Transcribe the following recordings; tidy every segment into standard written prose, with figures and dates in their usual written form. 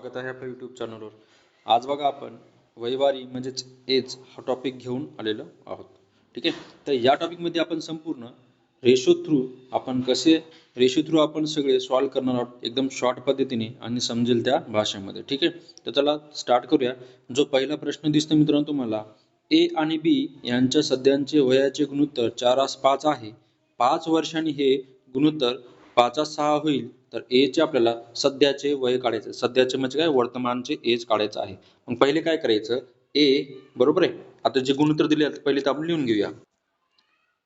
स्वागत आहे आपल्या यूट्यूब चॅनलवर. आज बघा आपण वयवारी म्हणजेच एज हा टॉपिक घेऊन आलेलो आहोत. ठीक आहे, तर या टॉपिकमध्ये आपण संपूर्ण रेशो थ्रू आपण सगळे सॉल्व करणार आहोत एकदम शॉर्ट पद्धतीने आणि समजेल त्या भाषेमध्ये. ठीक आहे, तर चला स्टार्ट करूया. जो पहिला प्रश्न दिसतो मित्रांनो तुम्हाला, ए आणि बी यांच्या सध्यांचे वयाचे गुणोत्तर 4:5 आहे. 5 वर्षांनी हे गुणोत्तर 5:6 होईल. तर ए चे आपल्याला सध्याचे वय काढायचे. सध्याचे म्हणजे काय, वर्तमानचे एज काढायचं आहे. मग पहिले काय करायचं, ए बरोबर आहे. आता जे गुणोत्तर दिले पहिले तर आपण लिहून घेऊया,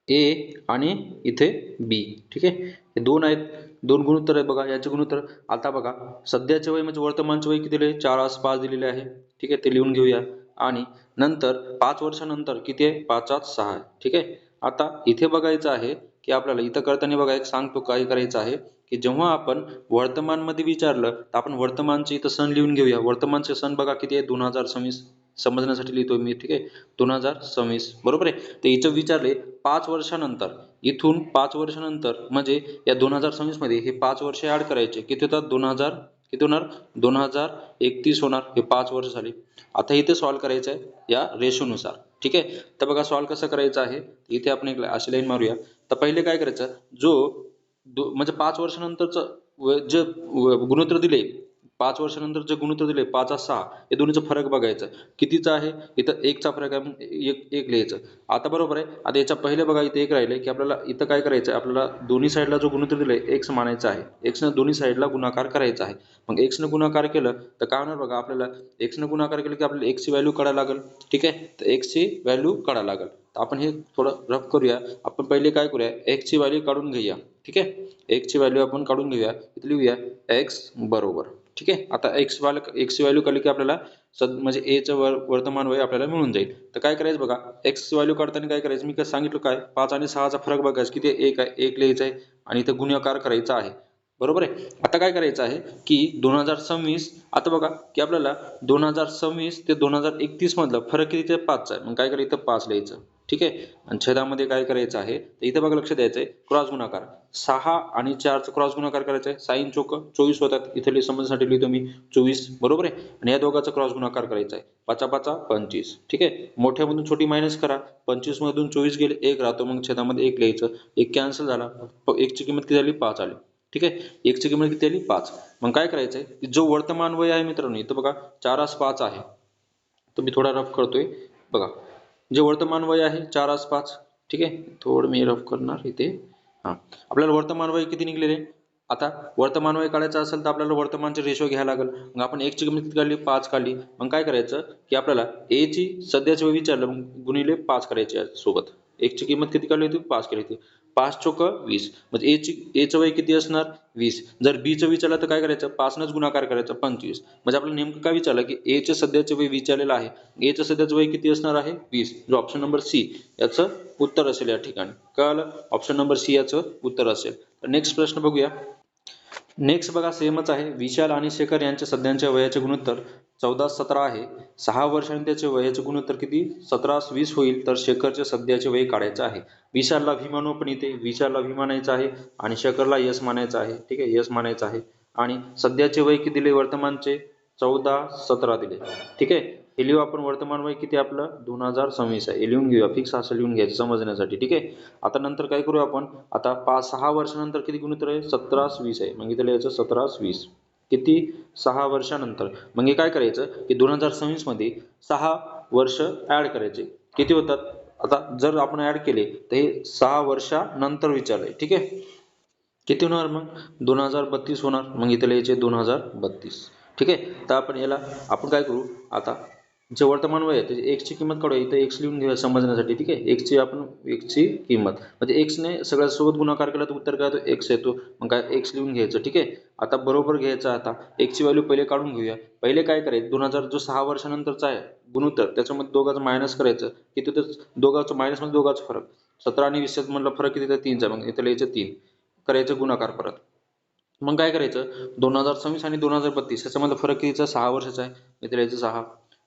ए आणि इथे बी. ठीक आहे, हे दोन आहेत, दोन गुणोत्तर आहे बघा. याचे गुणोत्तर आता बघा, सध्याचे वय म्हणजे वर्तमानचे वय किती दिले, 4:5 दिलेले आहे. ठीक आहे, ते लिहून घेऊया. आणि नंतर 5 वर्षानंतर किती आहे, 5:6 आहे. ठीक आहे, आता इथे बघायचं आहे की आपल्याला इथं करताना बघा एक सांगतो काय करायचं आहे की जेव्हा आपण वर्तमानमध्ये विचारलं तर आपण वर्तमानचे इथं सन लिहून घेऊया. वर्तमानचे सन बघा किती आहे, 2026 समजण्यासाठी लिहितो मी. ठीक आहे, 2026 बरोबर आहे. तर इथं विचारले 5 वर्षानंतर, इथून 5 वर्षानंतर म्हणजे या 2026 मध्ये हे 5 वर्ष ऍड करायचे. किती होतात, 2000 किती होणार, 2031 होणार. हे 5 वर्ष झाली. आता इथे सॉल्व्ह करायचं आहे या रेशोनुसार. ठीक आहे, तर बघा सॉल्व्ह कसं करायचं आहे. इथे आपण एक अशी लाईन मारूया. तर पहिले काय करायचं, म्हणजे 5 वर्षानंतरचं जे गुणोत्तर दिले, 5 वर्षानंतर जे गुणोत्तर दिले 5:6, हे दोन्हीचा फरक बघायचा कितीचा आहे. इथं 1चा फरक आहे, मग एक लिहायचं. आता बरोबर आहे. आता याच्या पहिले बघा इथे एक राहिले की आपल्याला इथं काय करायचं आहे, आपल्याला दोन्ही साईडला जो गुणोत्तर दिलाय एक्स मानायचा आहे. एक्सनं दोन्ही साईडला गुणाकार करायचा आहे. मग एक्सनं गुणाकार केलं तर काय होणार बघा, आपल्याला एक्सनं गुणाकार केलं की आपल्याला एक्सची व्हॅल्यू काढायला लागेल. ठीक आहे, तर एक्सची व्हॅल्यू काढायला लागेल. तर आपण हे थोडं रफ करूया. आपण पहिले काय करूया, एक्सची व्हॅल्यू काढून घेऊया. ठीक आहे, एक्सची व्हॅल्यू आपण काढून घेऊया. इथे लिहूया एक्स बरोबर. ठीक आहे, आता एक्सची व्हॅल्यू काढली की आपल्याला म्हणजे एचं वर्तमान वय आपल्याला मिळून जाईल. तर काय करायचं बघा, एक्सची व्हॅल्यू काढताना काय करायचं, मी काय सांगितलं, काय 5 आणि 6चा फरक बघायचा किती, 1 आहे. 1 लिहायचं आहे आणि इथं गुणाकार करायचा आहे. बरोबर आहे. आता काय करायचं आहे की 2026, आता बघा की आपल्याला 2026 ते 2031 मधलं फरक किती, 5चा आहे. मग काय करायचं, इथं 5 लिहायचं. ठीक आहे, आणि छेदामध्ये काय करायचं आहे, तर इथं बघा लक्ष द्यायचं आहे, क्रॉस गुणाकार 6 आणि 4चा क्रॉस गुणाकार करायचा आहे. 6 चोक 24 होतात. इथे समजण्यासाठी लिहितो मी 24 बरोबर आहे. आणि या दोघांचा क्रॉस गुणाकार करायचा आहे. 5 5 25. ठीक आहे, मोठ्यामधून छोटी मायनस करा. 25 मधून 24 गेले, 1 राहतो. मग छेदामध्ये 1 लिहायचं. 1 कॅन्सल झाला. 1ची किंमत किती झाली, 5 आली. ठीक आहे, 1ची किंमत किती आली, 5. मग काय करायचंय, जो वर्तमान वय आहे मित्रांनो, इथं बघा 4:5 आहे. तर मी थोडा रफ करतोय बघा. जे वर्तमान वय आहे 4:5. ठीक आहे, थोडं मी रफ करणार इथे. आपल्याला वर्तमान वय किती निघलेले, आता वर्तमान वय काढायचं असेल तर आपल्याला वर्तमानचे रेशो घ्यायला लागेल. मग आपण 1ची किंमत किती काढली, 5 काढली. मग काय करायचं की आपल्याला ए ची सध्याचे वय विचारलं, मग गुणिले 5 करायचे सोबत. 1ची किंमत किती काढली होती, 5 केली होती. 5 चोक 20. म्हणजे एचं वय किती असणार, 20. जर बीचं विचारलं तर काय करायचं, 5नच गुणाकार करायचा, 25. म्हणजे आपल्याला नेमकं काय विचारलं की एचे सध्याचे वय विचारलेलं आहे. एचं सध्याचं वय किती असणार आहे, 20. जो ऑप्शन नंबर सी याचं उत्तर असेल या ठिकाणी. कळालं, ऑप्शन नंबर सी याचं उत्तर असेल. तर नेक्स्ट प्रश्न बघूया. नेक्स्ट बघा सेमच आहे. विशाल आणि शेखर यांच्या सध्याच्या वयाचे गुणोत्तर 14:17 आहे. 6 वर्षांनी त्याचे वयाचे गुणोत्तर किती, 17:20 होईल. तर शेखरचे सध्याचे वय काढायचे आहे. विशालला व्ही म्हणू, पण इथे विशालला व्ही मानायचं आहे आणि शेखरला यस मानायचं आहे. ठीक आहे, यस मानायचं आहे. आणि सध्याचे वय किती दिले वर्तमानचे, 14:17 दिले. ठीक आहे, हे लिहू आपण. वर्तमान वय किती आपलं, 2026 आहे. हे लिहून घेऊया, फिक्स असं लिहून घ्यायचं समजण्यासाठी. ठीक आहे, आता नंतर काय करू आपण, आता 5-6 वर्षानंतर किती गुणोत्तर आहे, 17:20 आहे. मग इथे लिहायचं 17:20 किती, 6 वर्षानंतर. मग हे काय करायचं की 2026 मध्ये 6 वर्ष ऍड करायचे. किती होतात, आता जर आपण ऍड केले तर हे 6 वर्षानंतर विचारलंय. ठीक आहे, किती होणार मग, 2032 होणार. मग इथे लिहायचे 2032. ठीक आहे, तर आपण काय करू, आता जे वर्तमान वय आहे त्याची एक्सची किंमत काढूया. इथे एक्स लिहून घेऊया समजण्यासाठी. ठीक आहे, एक्सची किंमत म्हणजे एक्सने सगळ्या सोबत गुणाकार केला तर उत्तर काय येतो, एक्स येतो. मग काय एक्स लिहून घ्यायचं. ठीक आहे, आता बरोबर घ्यायचं. आता एक्सची व्हॅल्यू पहिले काढून घेऊया. पहिले काय करायचं, 2000 जो 6 वर्षानंतरचा आहे गुणोत्तर, त्याच्यामध्ये दोघांचं मायनस करायचं. किती होतं, दोघांचं मायनस मध्ये दोघांचं फरक, 17 आणि 20 मधला फरक किती, 3चा. मग इथे लिहायचं 3, करायचं गुणाकार परत. मग काय करायचं, 2026 आणि 2032 याच्यामध्ये फरक कितीचा, 6 वर्षाचा आहे. इथे लिहायचं 6.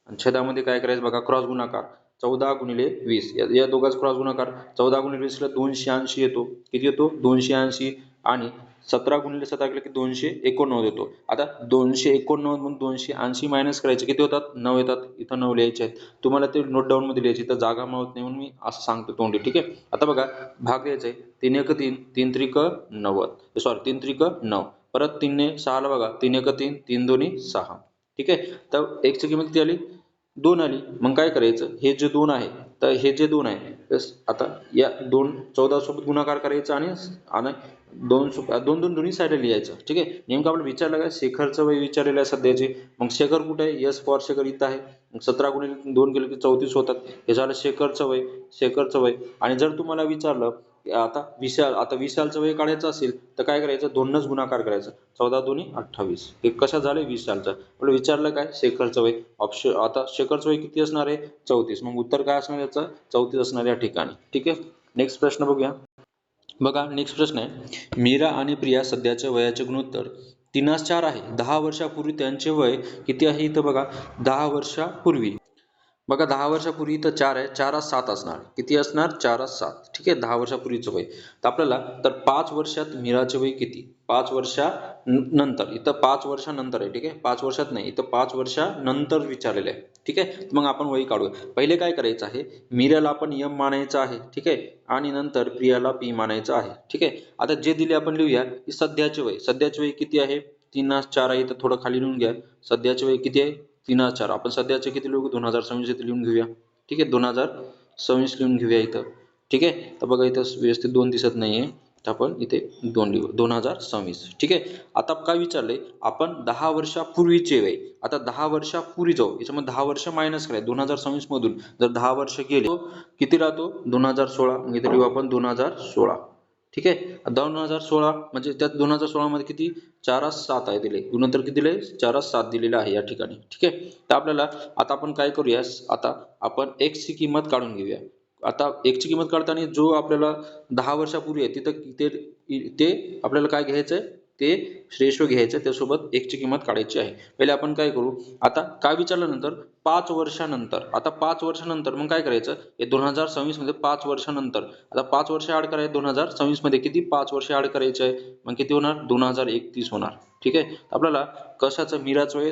आणि छेदामध्ये काय करायचं बघा, क्रॉस गुणाकार 14 गुणिले 20. या दोघांचा क्रॉस गुणाकार 14 गुणिले 20 ला 280 येतो. किती येतो, 280. आणि 17 गुणिले 17 केलं की 289 येतो. आता 289 मधून 280 मायनस करायचे किती होतात? 9 येतात. इथं 9 लिहायचे आहेत. तुम्हाला ते नोट डाऊन मध्ये लिहायचे, इथं जागा मिळत नाही म्हणून मी असं सांगतो तोंडी. ठीक आहे. आता बघा भाग द्यायचा आहे. 3 1 3, 3 त्रिक 90, सॉरी 3 त्रिक 9, परत 3 ने 6 ला बघा, 3 1 3, 3 2 6. ठीक आहे. तर x ची किंमत किती आली? 2 आली. मग काय करायचं? हे जे 2 आहे, तर हे जे 2 आहे, आता या 14 सोबत गुणाकार करायचा आणि आणि 2 2 दोन्ही साईडला लिहायचं. ठीक आहे. नेमकं आपलं विचारलं काय? शेखरचं वय विचारलेलं आहे सध्याचे. मग शेखर कुठे आहे? यस फॉर शेखर इथं आहे. 17 गुणिले 2 केलं की 34 होतात. हे झालं शेखरचं वय. शेखरचं वय. आणि जर तुम्हाला विचारलं आता विशालचं वय काढायचं असेल तर काय करायचं? 2नच गुणाकार करायचं. 14 दोन्ही 28. हे कशा झाले? विशालचं. आपलं विचारलं काय? शेखरचं वय. ऑप्शन आता शेखरचं वय किती असणार आहे? 34. मग उत्तर काय असणार याचं? 34 असणार या ठिकाणी. ठीक आहे. नेक्स्ट प्रश्न बघूया. बघा नेक्स्ट प्रश्न आहे. मीरा आणि प्रिया सध्याच्या वयाचे गुणोत्तर 3:4 आहे. 10 वर्षापूर्वी त्यांचे वय किती आहे? इथं बघा 10 वर्षापूर्वी. बघा 10 वर्षापूर्वी इथं 4 आहे. 4 7 असणार. किती असणार? 4 7. ठीक आहे. 10 वर्षापूर्वीचं वय. तर आपल्याला 5 वर्षात मीराचे वय किती? 5 वर्षानंतर. इथं 5 वर्षानंतर आहे. ठीक आहे. 5 वर्षात नाही. इथं 5 वर्षानंतर विचारलेलं आहे. ठीक आहे. मग आपण वय काढूया. पहिले काय करायचं आहे? मीराला आपण M मानायचं आहे. ठीक आहे. आणि नंतर प्रियाला P मानायचं आहे. ठीक आहे. आता जे दिले आपण लिहूया की सध्याचे वय. सध्याचे वय किती आहे? 3:4 आहे. इथं थोडं खाली लिहून घ्या. सध्याचे वय किती आहे? 3:4. आपण सध्याचे किती लिहू? 2026 इथे लिहून घेऊया. ठीक आहे. 2026 लिहून घेऊया इथं. ठीक आहे. तर बघा इथं व्यवस्थित 2 दिसत नाहीये. तर आपण इथे 2 लिहू. 2026. ठीक आहे. आता काय विचारलंय? आपण 10 वर्षापूर्वीचे वय. आता 10 वर्षापूर्वी जाऊ. याच्यामध्ये 10 वर्ष मायनस करायचं. 2026 मधून जर 10 वर्ष गेले किती राहतो? 2016. मग इथे लिहू आपण 2016. ठीक आहे. 2016 म्हणजे त्यात 2016 मध्ये किती? 4 7 आहे दिले. गुणोत्तर किती दिले? 4 7 दिलेलं आहे या ठिकाणी. ठीक आहे. तर आपल्याला आता आपण काय करूया? आता आपण x ची किंमत काढून घेऊया. आता x ची किंमत काढताना जो आपल्याला 10 वर्षापूर्वी आहे तिथं ते आपल्याला काय घ्यायचं आहे? ते रेशो घ्यायचं, त्यासोबत x ची किंमत काढायची आहे. पहिले आपण काय करू? आता काय विचारल्यानंतर 5 वर्षानंतर. आता 5 वर्षानंतर मग काय करायचं? हे 2026 मध्ये 5 वर्षानंतर. आता 5 वर्ष ऍड करायचे 2026 मध्ये किती? 5 वर्ष ऍड करायचे आहे. मग किती होणार? 2031 होणार. ठीक आहे. आपल्याला कशाचं? मीराचं वय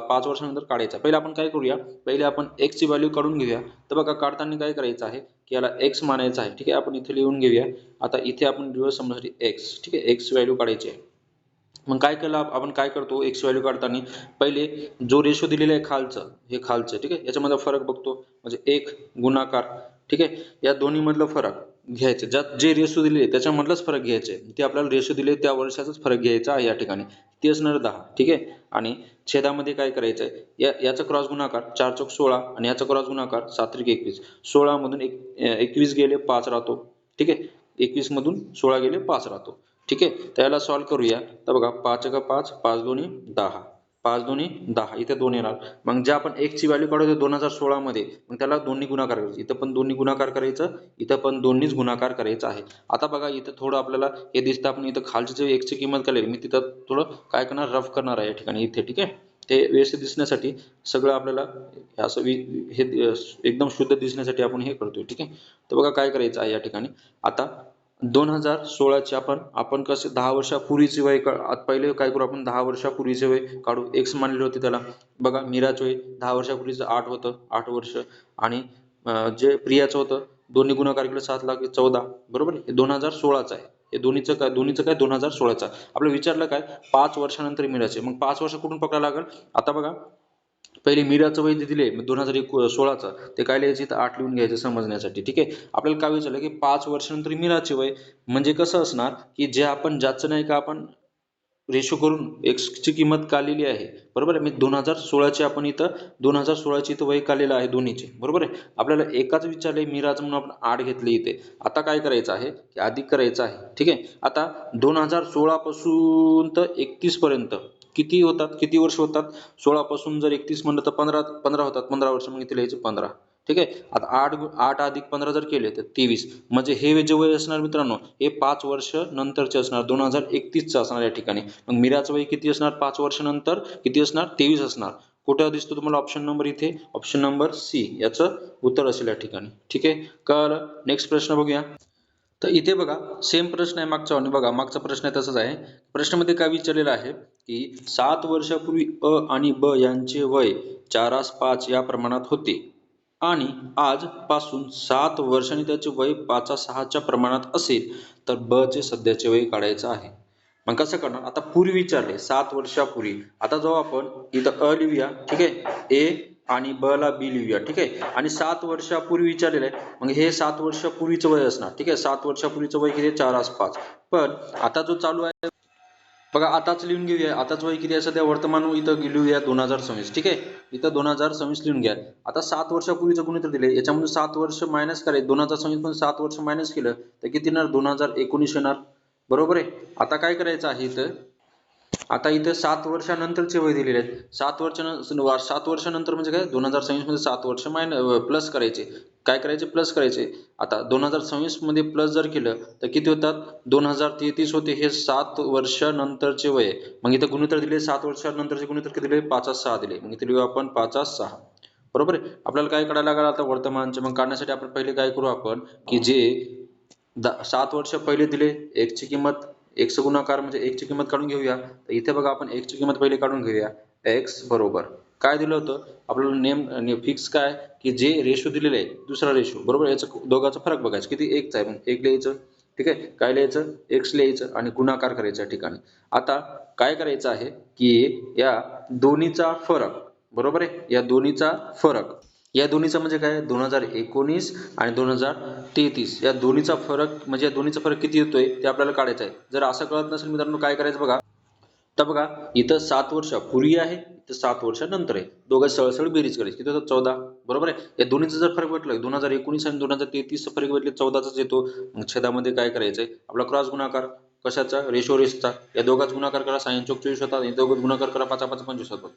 5 वर्षानंतर काढायचं. पहिले आपण काय करूया? पहिले आपण x ची व्हॅल्यू काढून घेऊया. तर बघा काढताना काय करायचं आहे की याला x मानायचं आहे. ठीक आहे. आपण इथे लिहून घेऊया. आता इथे आपण लिहूया समजण्यासाठी x. ठीक आहे. x व्हॅल्यू काढायची आहे. मग काय केलं आपण? काय करतो x व्हॅल्यू काढताना? पहिले जो रेशो दिलेला आहे खालचं, हे खालचं. ठीक आहे. याच्यामध्ये फरक बघतो म्हणजे 1 गुणाकार. ठीक आहे. या दोन्ही मधला फरक घ्यायचे. ज्यात जे रेशो दिले त्याच्यामधलाच फरक घ्यायचे. ते आपल्याला रेशो दिले त्या वर्षाचाच फरक घ्यायचा आहे या ठिकाणी. ते असणार 10. ठीक आहे. आणि छेदामध्ये काय करायचं आहे? याचा क्रॉस गुणाकार 4 चौक 16 आणि याचा क्रॉस गुणाकार 7 त्रिक 21. 16 मधून 21 गेले 5 राहतो. ठीक आहे. 21 मधून 16 गेले 5 राहतो. ठीक आहे. त्याला सॉल्व्ह करूया. तर बघा 5 1 5, 5 2 10, 5 2 10. इथे 2 येणार. मग जे आपण x ची व्हॅल्यू काढतो 2016 मध्ये, मग त्याला 2 ने गुणाकार करायचं. इथं पण 2 ने गुणाकार करायचं, इथं पण 2 नेच गुणाकार करायचा आहे. आता बघा इथं थोडं आपल्याला हे दिसतं. आपण इथं खालची जे x ची किंमत काढली मी तिथं थोडं काय करणार? रफ करणार आहे या ठिकाणी इथे. ठीक आहे. ते व्यवस्थित दिसण्यासाठी सगळं आपल्याला असं हे एकदम शुद्ध दिसण्यासाठी आपण हे करतोय. ठीक आहे. तर बघा काय करायचं आहे या ठिकाणी. आता 2016 चे आपण कसे 10 वर्षापूर्वीचे वय पहिले काय करू? आपण 10 वर्षापूर्वीचे वय काढू. x मानले होते त्याला. बघा मीराचे वय 10 वर्षापूर्वीचं 8 होतं. 8 वर्ष. आणि जे प्रियाचं होतं 2 ने गुणाकार केलं 7 ला 14. बरोबर. हे 2016चं आहे. हे दोन्हीचं काय? 2016चं. आपलं विचारलं काय? 5 वर्षानंतर मीराचे. मग 5 वर्ष कुठून पकडायला लागेल? आता बघा पहिले मीराचं वय जे दिले 2016चं ते काय लिहायचं? इथं 8 लिहून घ्यायचं समजण्यासाठी. ठीक आहे. आपल्याला काय विचारलं की 5 वर्षानंतर मीराचे वय म्हणजे कसं असणार की जे आपण ज्याचं नाही का आपण रेशो करून x ची किंमत काढलेली आहे. बरोबर आहे. मी 2016 ची आपण इथं 2016 ची इथं वय काढलेलं आहे दोन्हीचे. बरोबर आहे. आपल्याला एकाच विचारलंय मीराचं म्हणून आपण 8 घेतले इथे. आता काय करायचं आहे की अधिक करायचं आहे. ठीक आहे. आता 2016 पासून तर 31 पर्यंत किती होतात? किती वर्ष होतात? 16 पासून जर 31 म्हणलं तर 15 होतात. 15 वर्ष. मग इथे लिहायचं 15. ठीक आहे. आता 8 अधिक 15 जर केले तर 23. म्हणजे हे जे वय असणार मित्रांनो हे 5 वर्ष नंतरचे असणार. 2031 चं असणार या ठिकाणी. मग मीराचं वय किती असणार? 5 वर्षानंतर किती असणार? 23 असणार. कुठं दिसतो तुम्हाला ऑप्शन नंबर इथे? ऑप्शन नंबर सी याचं उत्तर असेल या ठिकाणी. ठीक आहे. कळलं? नेक्स्ट प्रश्न बघूया. तर इथे बघा सेम प्रश्न आहे मागचा आणि बघा मागचा प्रश्न आहे तसाच आहे. प्रश्नामध्ये काय विचारलेलं आहे की 7 वर्षापूर्वी अ आणि ब यांचे वय 4:5 या प्रमाणात होते आणि आजपासून 7 वर्षांनी त्याचे वय 5:6च्या प्रमाणात असेल तर ब चे सध्याचे वय काढायचं आहे. मग कसं करणार? आता पूर्वी विचारले 7 वर्षापूर्वी. आता जाऊ आपण इथं अ लिहूया, ठीक आहे. ए आणि ब ला बी लिहूया, ठीक आहे. आणि 7 वर्षापूर्वी विचारलेलं आहे. मग हे 7 वर्षापूर्वीचं वय असणार, ठीक आहे. 7 वर्षापूर्वीचं वय किती आहे? 4:5. पण आता जो चालू आहे बघा आताच लिहून घेऊया. आताच वय किती आहे सध्या वर्तमान इथं लिहूया 2026, ठीक आहे. इथं 2026 लिहून घ्या. आता 7 वर्षापूर्वीचं गुणोत्तर दिले, याच्यामधून 7 वर्ष मायनस करायचे. 2026 पण 7 वर्ष मायनस केलं तर किती येणार? 2019 येणार. बरोबर आहे. आता काय करायचं आहे इथं? आता इथं 7 वर्षानंतरचे वय दिलेले आहेत. 7 वर्षानंतर म्हणजे काय? 2026 मध्ये 7 वर्ष प्लस करायचे. काय करायचे? प्लस करायचे. आता 2026 मध्ये प्लस जर केलं तर किती होतात? 2033 होते. हे 7 वर्षानंतरचे वय. मग इथं गुणोत्तर दिले 7 वर्षानंतरचे गुणोत्तर किती दिले? 5:6 दिले. मग इथे लिहू आपण 5:6. बरोबर आहे. आपल्याला काय काढायला लागेल आता वर्तमानचे. मग काढण्यासाठी आपण पहिले काय करू आपण की जे 7 वर्ष पहिले दिले x ची किंमत x गुणाकार म्हणजे x ची किंमत काढून घेऊया. तर इथे बघा आपण x ची किंमत पहिले काढून घेऊया. x बरोबर काय दिलं होतं आपल्याला नेम फिक्स काय की जे रेशो दिलेले आहे दुसरा रेशो बरोबर याचा दोघांचा फरक बघायचा किती 1 चा आहे मग 1 लिहायचं, ठीक आहे. काय लिहायचं? x लिहायचं आणि गुणाकार करायचा ठिकाणी. आता काय करायचं आहे की या दोन्हीचा फरक बरोबर आहे. या दोन्हीचा फरक या दोन्हीचा म्हणजे काय 2019 आणि 2033 या दोन्हीचा फरक म्हणजे या दोन्हीचा फरक किती येतोय ते आपल्याला काढायचा आहे. जर असं कळत नसेल मित्रांनो काय करायचं बघा. तर बघा इथं 7 वर्षापूर्वी आहे इथं 7 वर्षानंतर आहे. दोघं सरळ बेरीज करायची किती होतं 14 बरोबर आहे. या दोन्हीचा जर फरक भेटला 2019 आणि 2033 चा फरक भेटले 14चाच येतो. मग छेदामध्ये काय करायचंय आपला क्रॉस गुणाकार कशाचा रेशोचा या दोघांचा गुणाकार करा 6 24 होतात. या दोघांचा गुणाकार करा 5 5 25 होतात.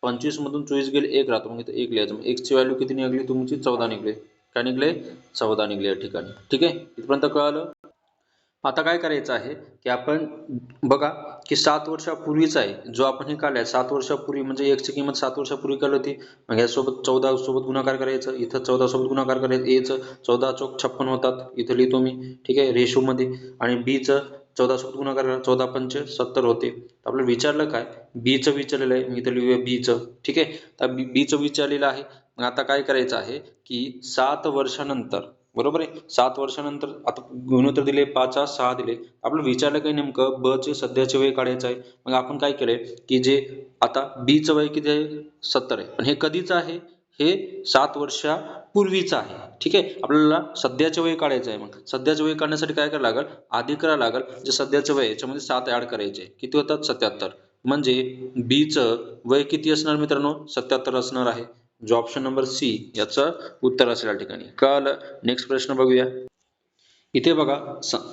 25 मधून 24 गेले 1 राहतो मग इथं 1 लिहायचं. मग x ची व्हॅल्यू किती निघाली तुमची 14 निघले. काय निघले? 14 निघले या ठिकाणी. ठीक आहे. इथपर्यंत कळालं. आता काय करायचं आहे की आपण बघा की 7 वर्षापूर्वीचा आहे जो आपण हे काढलाय 7 वर्षापूर्वी म्हणजे x ची किंमत 7 वर्षापूर्वी काढली होती. मग यासोबत 14 सोबत गुणाकार करायचं. इथं 14 सोबत गुणाकार करायचं. a चं 14 चौक 56 होतात. इथं लिहितो मी. ठीक आहे रेशो मध्ये. आणि b चं 14 सोबत गुणाकार करा 14 पंचे 70 होते. आपल्याला विचारलं काय b चं विचारलेलं आहे. मी इथं लिहूया b चं. ठीक आहे. तर b चं विचारलेलं आहे. मग आता काय करायचं आहे की 7 वर्षानंतर बरोबर आहे 7 वर्षानंतर आता गुणोत्तर दिले 5:6 दिले. आपलं विचारलं काय नेमकं ब चे सध्याचे वय काढायचं आहे. मग आपण काय केलंय की जे आता b चं वय किती आहे 70 आहे. पण हे कधीचं आहे हे 7 वर्षापूर्वीचं आहे. ठीक आहे. आपल्याला सध्याचे वय काढायचं आहे. मग सध्याचे वय काढण्यासाठी काय करावं लागेल आधी करावं लागेल जे सध्याचे वय याच्यामध्ये 7 ऍड करायचे किती होतात 77. म्हणजे b चं वय किती असणार मित्रांनो 77 असणार आहे. जो ऑप्शन नंबर सी याचं उत्तर असेल या ठिकाणी. कळालं. नेक्स्ट प्रश्न बघूया. इथे बघा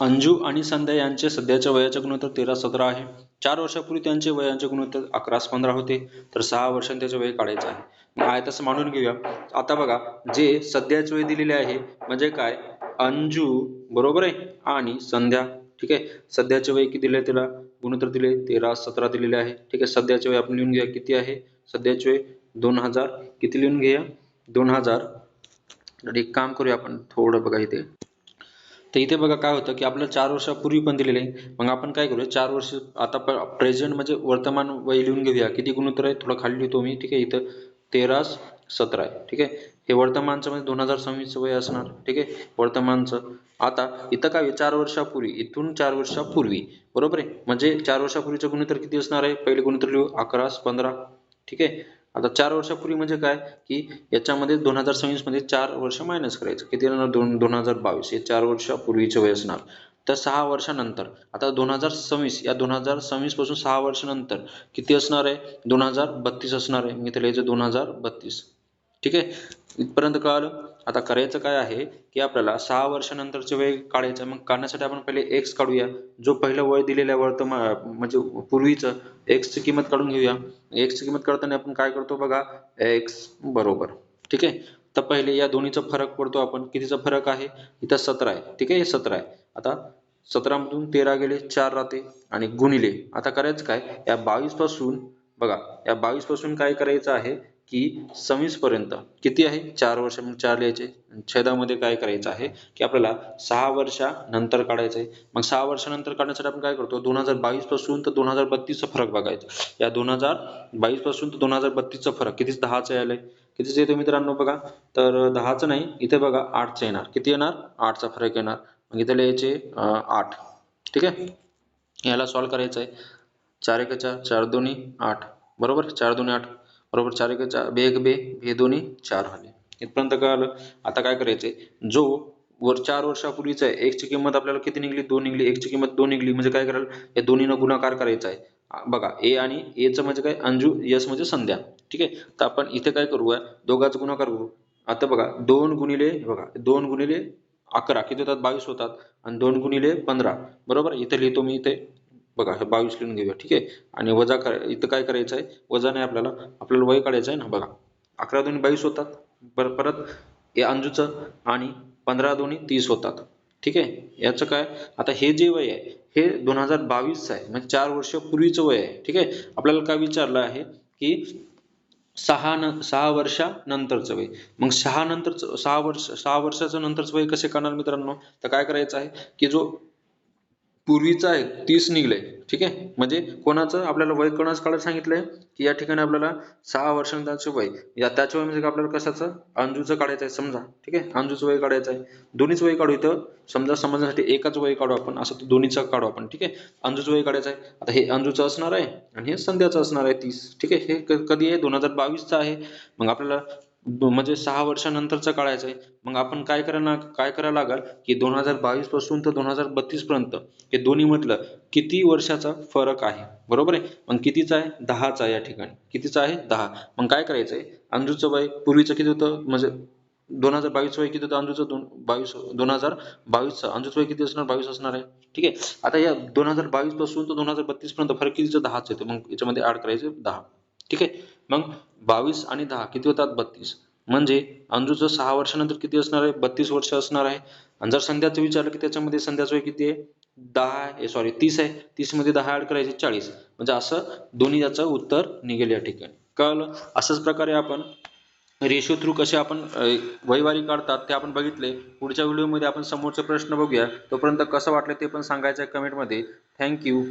अंजू आणि संध्या यांचे सध्याच्या वयाचे गुणोत्तर 13-17 आहे. 4 वर्षापूर्वी त्यांचे वयाचे गुणोत्तर 11-15 होते. तर 6 वर्षांनी त्याचे वय काढायचे आहे. आहे तसं मांडून घेऊया. आता बघा जे सध्याचे वय दिलेले आहे म्हणजे काय अंजू बरोबर आहे आणि संध्या. ठीक आहे. सध्याचे वय किती दिले त्याला गुणोत्तर दिले 13-17 दिलेले आहे. ठीक आहे. सध्याचे वय आपण लिहून घेऊया किती आहे सध्याचे वय 2000 किती लिहून घेऊया 2000. एक काम करूया आपण थोडं बघा इथे. तर इथे बघा काय होतं की आपल्याला 4 वर्षापूर्वी पण दिलेले आहे. मग आपण काय करूया 4 वर्ष आता प्रेझेंट म्हणजे वर्तमान वय लिहून घेऊया. किती गुणोत्तर आहे थोडं खाली लिहितो मी. ठीक आहे. इथं 13-17 आहे. ठीक आहे. हे वर्तमानचं म्हणजे 2026 वय असणार. ठीक आहे. वर्तमानचं. आता इथं काय 4 वर्षापूर्वी इथून 4 वर्षापूर्वी बरोबर आहे. म्हणजे 4 वर्षापूर्वीचं गुणोत्तर किती असणार आहे पहिले गुणोत्तर लिहू 11-15. ठीक आहे. आता 4 वर्षापूर्वी म्हणजे काय की याच्यामध्ये 2026 मध्ये 4 वर्ष मायनस करायचं किती येणार 2022 हे 4 वर्षापूर्वीचे वय असणार. तर 6 वर्षानंतर आता 2026 या 2026 पासून 6 वर्षानंतर किती असणार आहे 2032 असणार आहे. मी इथे लिहायचं 2032. ठीक आहे. इथपर्यंत कळालं. आता करायचं काय आहे की आपल्याला 6 वर्षानंतरचे वय काढायचं. मग काढण्यासाठी आपण पहिले x काढूया. जो पहिलं वय दिलेलं आहे वर्तमान म्हणजे पूर्वीचं x ची किंमत काढून घेऊया. x ची किंमत काढताना आपण काय करतो बघा x बरोबर. ठीक आहे. तर पहिले या दोन्हीचा फरक पडतो आपण कितीचा फरक आहे इथं 17 आहे. ठीक आहे. 17 आहे. आता 17 मधून 13 गेले 4 राहते आणि गुणिले आता करायचं काय या 22 पासून बघा या 22 पासून काय करायचं आहे की 26 पर्यंत किती आहे 4 वर्ष, मग 4 लिहायचे. छेदामध्ये काय करायचं आहे की आपल्याला 6 वर्षानंतर काढायचं आहे. मग 6 वर्षानंतर काढण्यासाठी आपण काय करतो 2022 पासून तर 2032 चा फरक बघायचा. या 2022 पासून तर 2032 चा फरक किती 10चा यायलाय. कितीच येतो मित्रांनो बघा, तर 10चं नाही इथे बघा 8चं येणार. किती येणार 8चा फरक येणार. मग इथे लिहायचे 8. ठीक आहे, याला सॉल्व्ह करायचं आहे. 4 1 4, 4 2 8 बरोबर, 4 2 8 बरोबर, 4 1 4 2 1 2, 2 2 4 आले. इथपर्यंत कळालं. आता काय करायचंय, जो 4 वर्षापूर्वीचा आहे x ची किंमत आपल्याला किती निघली 2 निघली, x ची किंमत 2 निघली म्हणजे काय कराल या दोन्हीनं गुणाकार करायचा आहे. बघा a आणि a चं म्हणजे काय अंजू, s म्हणजे संध्या. ठीक आहे, तर आपण इथे काय करूया दोघांचा गुणाकार करू. आता बघा 2 गुणिले बघा 2 गुणिले 11 किती होतात 22 होतात आणि 2 गुणिले 15 बरोबर. इथे लिहितो मी इथे बघा हे 22 लिहून घेऊया. ठीक आहे, आणि वजा इथं काय करायचं आहे वजा नाही आपल्याला वय काढायचं आहे ना. बघा 11 2 22 होतात. परत हे अंजूचं आणि 15 2 30 होतात. ठीक आहे, याचं काय आता हे जे वय आहे हे 2022 आहे म्हणजे 4 वर्ष पूर्वीचं वय आहे. ठीक आहे, आपल्याला काय विचारलं आहे की 6 वर्षानंतरचं वय. मग 6 वर्षाचं नंतरचं वय कसे करणार मित्रांनो, तर काय करायचं आहे की जो पूर्वीचा आहे 30 निघलंय. ठीक आहे, म्हणजे कोणाचं आपल्याला वय कोणाचं काढायला सांगितलंय की या ठिकाणी आपल्याला 6 वर्षांचं वय, या त्याच्या वय म्हणजे आपल्याला कशाचं अंजूचं काढायचं आहे समजा. ठीक आहे, अंजूचं वय काढायचं आहे. दोन्हीच वय काढू इथं समजा समजण्यासाठी एकाच वय काढू आपण, असं दोन्हीचं काढू आपण. ठीक आहे, अंजूचं वय काढायचं आहे. आता हे अंजूचं असणार आहे आणि हे संध्याचं असणार आहे 30. ठीक आहे, हे कधी आहे 2022चं आहे. मग आपल्याला म्हणजे 6 वर्षानंतरचं काढायचं आहे. मग आपण काय करायला लागेल की 2022 पासून तर 2032 पर्यंत हे दोन्ही म्हटलं किती वर्षाचा फरक आहे बरोबर आहे. मग कितीचा आहे 10चा या ठिकाणी कितीचा आहे 10. मग काय करायचंय अंजूचं वय पूर्वीचं किती होतं म्हणजे 2022 वय किती होतं अंजूचं 2022 अंजूचं वय किती असणार 22 असणार आहे. ठीक आहे, आता या 2022 पासून तर 2032 पर्यंत फरक कितीचं 10च येतो. मग याच्यामध्ये ऍड करायचे 10. ठीक आहे, मग 22 आणि 10 किती होतात 32. म्हणजे अंजूचं 6 वर्षानंतर किती असणार आहे 32 वर्ष असणार आहे. आणि जर संध्याचं विचारलं की त्याच्यामध्ये संध्याचं वय किती आहे 30 आहे. 30 मध्ये 10 ऍड करायचे 40. म्हणजे असं दोन्ही याचं उत्तर निघेल या ठिकाणी. कळलं. अशाच प्रकारे आपण रेशो थ्रू कसे आपण वयवारी काढतात ते आपण बघितले. पुढच्या व्हिडिओमध्ये आपण समोरचे प्रश्न बघूया. तोपर्यंत कसं वाटलं ते पण सांगायचं आहे कमेंटमध्ये. थँक्यू.